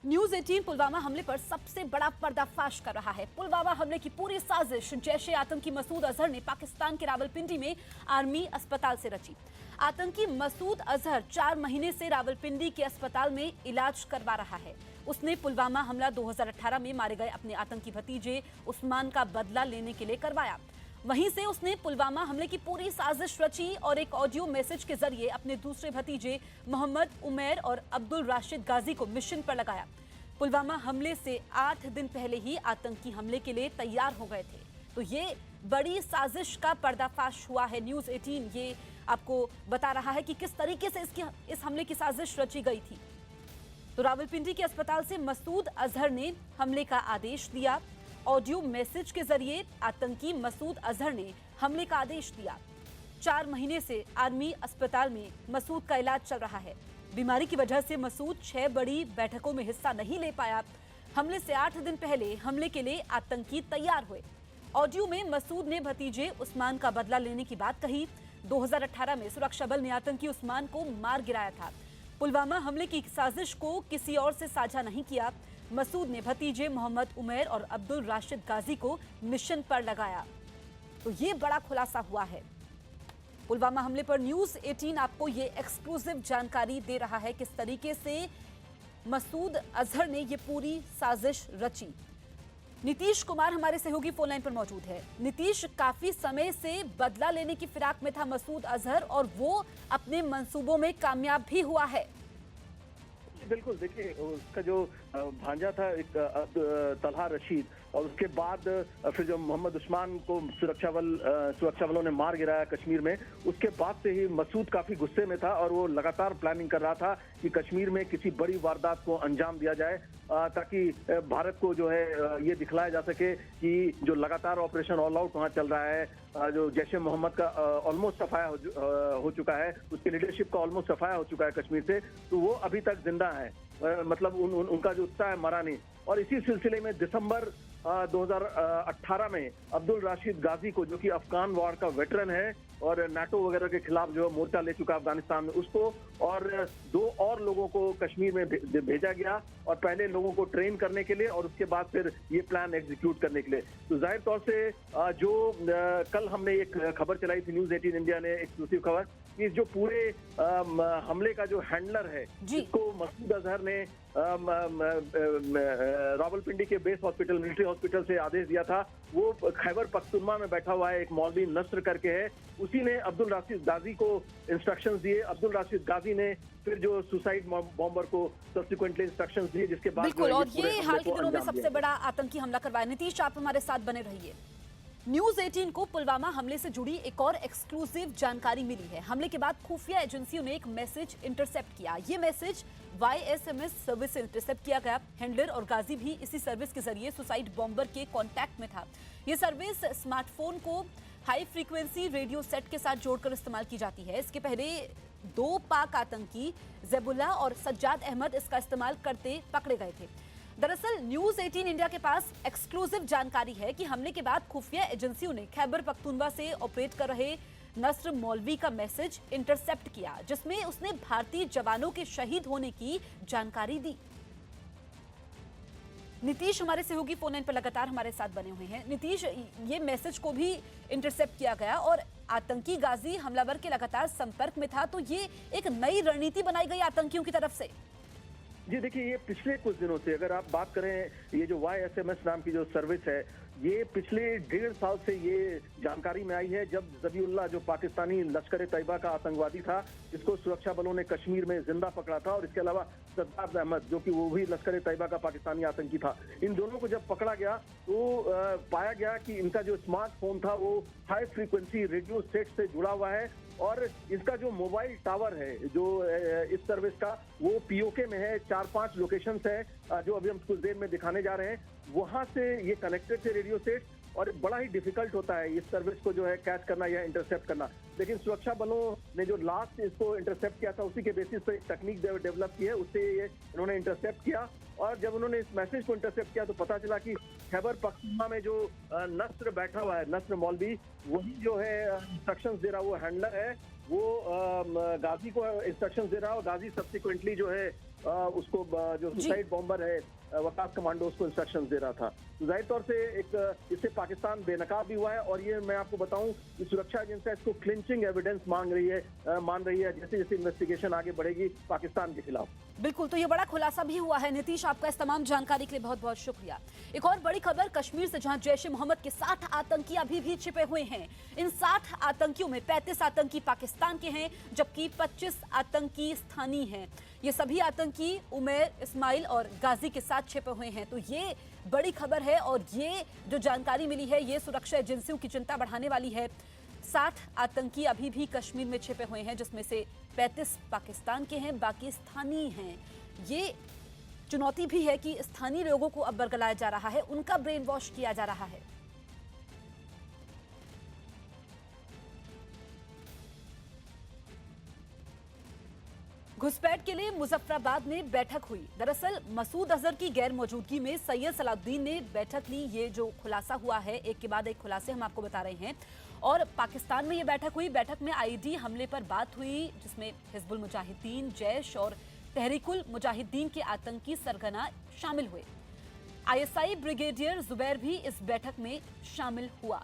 News 18 Pulwama हमले पर सबसे बड़ा पर्दाफाश कर रहा है। पुलवामा हमले की पूरी साजिश जैशे आतंकी मसूद अजहर ने पाकिस्तान के रावलपिंडी में आर्मी अस्पताल से रची। आतंकी मसूद अजहर 4 महीने से रावलपिंडी के अस्पताल में इलाज करवा रहा है। उसने पुलवामा हमला 2018 में मारे गए अपने आतंकी भतीजे उस्मान का बदला लेने के लिए करवाया। वहीं से उसने पुलवामा हमले की पूरी साजिश रची और एक ऑडियो मैसेज के जरिए अपने दूसरे भतीजे मोहम्मद उमैर और अब्दुल राशिद गाजी को मिशन पर लगाया। पुलवामा हमले से 8 दिन पहले ही आतंकी हमले के लिए तैयार हो गए थे। तो ये बड़ी साजिश का पर्दाफाश हुआ है। न्यूज 18 ये आपको बता रहा है कि किस तरीके से इस हमले की साजिश रची गई थी। तो रावलपिंडी के अस्पताल से मसूद अजहर ने हमले का आदेश दिया। ऑडियो मैसेज के जरिए आतंकी मसूद अजहर ने हमले का आदेश दिया। 4 महीने से आर्मी अस्पताल में मसूद का इलाज चल रहा है। बीमारी की वजह से मसूद 6 बड़ी बैठकों में हिस्सा नहीं ले पाया। हमले से 8 दिन पहले हमले के लिए आतंकी तैयार हुए। ऑडियो में मसूद ने भतीजे उस्मान का बदला लेने की बात कही। 2018 में सुरक्षा बल ने आतंकी उस्मान को मार गिराया था। पुलवामा हमले की साजिश को किसी और से साझा नहीं किया। मसूद ने भतीजे मोहम्मद उमैर और अब्दुल राशिद गाजी को मिशन पर लगाया। तो ये बड़ा खुलासा हुआ है। पुलवामा हमले पर न्यूज 18 आपको ये एक्सक्लूसिव जानकारी दे रहा है किस तरीके से मसूद अजहर ने ये पूरी साजिश रची। नीतीश कुमार हमारे सहयोगी फोन लाइन पर मौजूद है। नीतीश, काफी समय से बदला लेने की फिराक में था मसूद अजहर और वो अपने मंसूबों में कामयाब भी हुआ है। बिल्कुल, देखिए उसका जो भांजा था एक तलहा रशीद और उसके बाद फिर जो मोहम्मद उस्मान को सुरक्षा बलों ने मार गिराया कश्मीर में, उसके बाद से ही मसूद काफी गुस्से में था और वो लगातार प्लानिंग कर रहा था कि कश्मीर में किसी बड़ी वारदात को अंजाम दिया जाए ताकि भारत को जो है ये दिखलाया जा सके कि जो लगातार ऑपरेशन ऑल आउट वहाँ चल रहा है, जो जैश ए मोहम्मद का ऑलमोस्ट सफाया हो चुका है, उसकी लीडरशिप का ऑलमोस्ट सफाया हो चुका है कश्मीर से, तो वो अभी तक जिंदा है। मतलब उनका जो उत्साह है मरा नहीं। और इसी सिलसिले में दिसंबर 2018 में अब्दुल राशिद गाजी को, जो कि अफगान वॉर का वेटरन है और नाटो वगैरह के खिलाफ जो मोर्चा ले चुका है अफगानिस्तान में, उसको और 2 और लोगों को कश्मीर में भेजा गया और पहले लोगों को ट्रेन करने के लिए और उसके बाद फिर ये प्लान एग्जीक्यूट करने के लिए। तो जाहिर तौर से जो कल हमने एक खबर चलाई थी, न्यूज 18 इंडिया ने एक्सक्लूसिव खबर, कि जो पूरे हमले का जो हैंडलर है जिसको मसूद अजहर ने रावलपिंडी के बेस हॉस्पिटल, मिलिट्री हॉस्पिटल से आदेश दिया था, वो खैबर पख्तूनख्वा में बैठा हुआ है, एक मौलवी नस्र करके है। उसी ने अब्दुल राशिद गाजी को इंस्ट्रक्शंस दिए। अब्दुल राशिद गाजी ने फिर जो सुसाइड बॉम्बर को सब्सिक्वेंटली इंस्ट्रक्शंस दिए, जिसके बाद बिल्कुल, और ये हाल के दिनों में सबसे बड़ा आतंकी हमला करवाया। नीतीश, आप हमारे साथ बने रहिए। न्यूज 18 को पुलवामा हमले से जुड़ी एक और एक्सक्लूसिव जानकारी मिली है। हमले के बाद खुफिया एजेंसियों ने एक मैसेज इंटरसेप्ट किया। ये मैसेज YSMS सर्विस से इंटरसेप्ट किया गया। हैंडलर और गाजी भी इसी सर्विस के जरिए सुसाइड बॉम्बर के कांटेक्ट में था। ये सर्विस स्मार्टफोन को हाई फ्रीक्वेंसी रेडियो सेट के साथ जोड़कर इस्तेमाल की जाती है। इसके पहले 2 पाक आतंकी ज़ेबुल्लाह और सज्जाद अहमद इसका इस्तेमाल करते पकड़े गए थे। दरअसल न्यूज 18 इंडिया के पास एक्सक्लूसिव जानकारी है कि हमले के बाद खुफिया एजेंसियों ने खैबर पख्तूनख्वा से ऑपरेट कर रहे नस्र मौलवी का मैसेज इंटरसेप्ट किया, जिसमें उसने भारतीय जवानों के शहीद होने की जानकारी दी। नीतीश हमारे सहयोगी फोन लाइन पर लगातार हमारे साथ बने हुए हैं। नीतीश, ये मैसेज को भी इंटरसेप्ट किया गया और आतंकी गाजी हमलावर के लगातार संपर्क में था, तो ये एक नई रणनीति बनाई गई आतंकियों की तरफ से। जी देखिए, ये पिछले कुछ दिनों से अगर आप बात करें, ये जो YSMS नाम की जो सर्विस है, ये पिछले 1.5 साल से ये जानकारी में आई है, जब ज़बीउल्लाह जो पाकिस्तानी लश्कर तैयबा का आतंकवादी था, जिसको सुरक्षा बलों ने कश्मीर में जिंदा पकड़ा था, और इसके अलावा सज्जाद अहमद जो कि वो भी लश्कर तैयबा का पाकिस्तानी आतंकी था, इन दोनों को जब पकड़ा गया तो पाया गया कि इनका जो स्मार्टफोन था वो हाई फ्रीक्वेंसी रेडियो सेट से जुड़ा हुआ है और इसका जो मोबाइल टावर है जो इस सर्विस का, वो POK में है। 4-5 लोकेशंस है जो अभी हम कुछ देर में दिखाने जा रहे हैं, वहां से ये कनेक्टेड थे रेडियो सेट, और बड़ा ही डिफिकल्ट होता है इस सर्विस को जो है कैच करना या इंटरसेप्ट करना। लेकिन सुरक्षा बलों ने जो लास्ट इसको इंटरसेप्ट किया था, उसी के बेसिस पर एक टेक्निक डेवलप की है, उससे ये इन्होंने इंटरसेप्ट किया। और जब उन्होंने इस मैसेज को इंटरसेप्ट किया तो पता चला कि खैबर पख्तूनख्वा में जो नस्र बैठा हुआ है, नस्र मौलवी, वही जो है इंस्ट्रक्शंस दे रहा, वो हैंडलर है, वो गाजी को इंस्ट्रक्शंस दे रहा है और गाजी सब्सिक्वेंटली जो है उसको जो सुसाइड बॉम्बर है वकास कमांडो उसको इंस्ट्रक्शंस दे रहा था। तो जाहिर तौर से एक इससे पाकिस्तान बेनकाब भी हुआ है और ये मैं आपको बताऊं कि सुरक्षा एजेंसियां इसको क्लिंचिंग एविडेंस मान रही है जैसे जैसे इन्वेस्टिगेशन आगे बढ़ेगी पाकिस्तान के खिलाफ। बिल्कुल, तो ये बड़ा खुलासा भी हुआ है। नीतीश, आपका इस तमाम जानकारी के लिए बहुत बहुत शुक्रिया। एक और बड़ी खबर कश्मीर से, जहां जैश ए मोहम्मद के 60 आतंकी अभी भी छिपे हुए हैं। इन 60 आतंकियों में 35 आतंकी पाकिस्तान के हैं जबकि 25 आतंकी स्थानीय हैं। ये सभी आतंकी उमैर, इस्माइल और गाजी के साथ छिपे हुए हैं। तो ये बड़ी खबर है और ये जो जानकारी मिली है ये सुरक्षा एजेंसियों की चिंता बढ़ाने वाली है। 60 आतंकी अभी भी कश्मीर में छिपे हुए हैं जिसमें से 35 पाकिस्तान के हैं, बाकी स्थानीय हैं। ये चुनौती भी है कि स्थानीय लोगों को अब बरगलाया जा रहा है, उनका ब्रेन वॉश किया जा रहा है। घुसपैठ के लिए मुजफ्फराबाद में बैठक हुई। दरअसल मसूद अजहर की गैर मौजूदगी में सैयद सलाउद्दीन ने बैठक ली। ये जो खुलासा हुआ है, एक के बाद एक खुलासे हम आपको बता रहे हैं। और पाकिस्तान में ये बैठक हुई। बैठक में आईडी हमले पर बात हुई जिसमें हिजबुल मुजाहिदीन, जैश और तहरीकुल मुजाहिदीन के आतंकी सरगना शामिल हुए। आईएसआई ब्रिगेडियर जुबैर भी इस बैठक में शामिल हुआ।